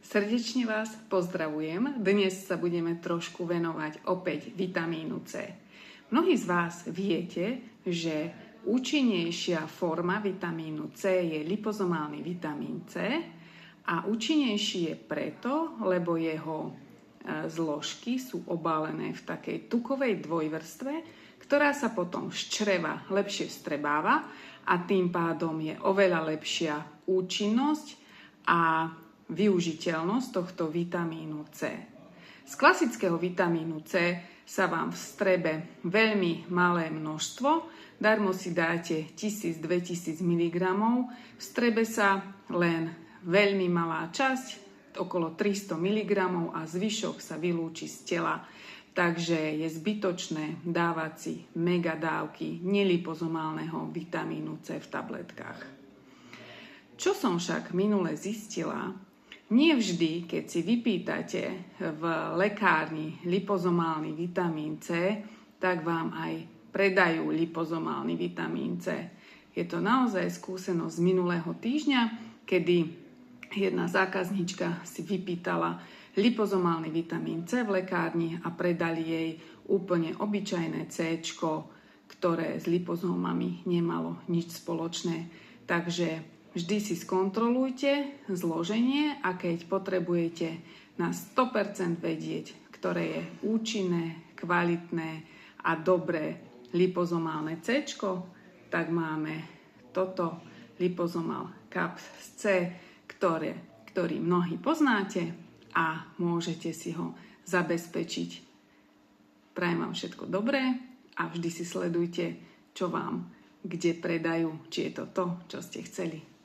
Srdečne vás pozdravujem. Dnes sa budeme trošku venovať opäť vitamínu C. Mnohí z vás viete, že účinnejšia forma vitamínu C je lipozomálny vitamín C a účinnejší je preto, lebo jeho zložky sú obalené v takej tukovej dvojvrstve, ktorá sa potom z čreva lepšie vstrebáva a tým pádom je oveľa lepšia účinnosť a využiteľnosť tohto vitamínu C. Z klasického vitamínu C sa vám vstrebe veľmi malé množstvo, darmo si dáte 1000-2000 mg, vstrebe sa len veľmi malá časť, okolo 300 mg a zvyšok sa vylúči z tela. Takže je zbytočné dávať si megadávky nelipozomálneho vitamínu C v tabletkách. Čo som však minule zistila, nie vždy, keď si vypýtate v lekárni lipozomálny vitamín C, tak vám aj predajú lipozomálny vitamín C. Je to naozaj skúsenosť z minulého týždňa, kedy jedna zákazníčka si vypýtala lipozomálny vitamín C v lekárni a predali jej úplne obyčajné C, ktoré s lipozómami nemalo nič spoločné. Takže vždy si skontrolujte zloženie a keď potrebujete na 100% vedieť, ktoré je účinné, kvalitné a dobré lipozomálne C, tak máme toto lipozomal CAPS C, ktorý mnohí poznáte a môžete si ho zabezpečiť. Prajem vám všetko dobré a vždy si sledujte, čo vám kde predajú, či je to to, čo ste chceli.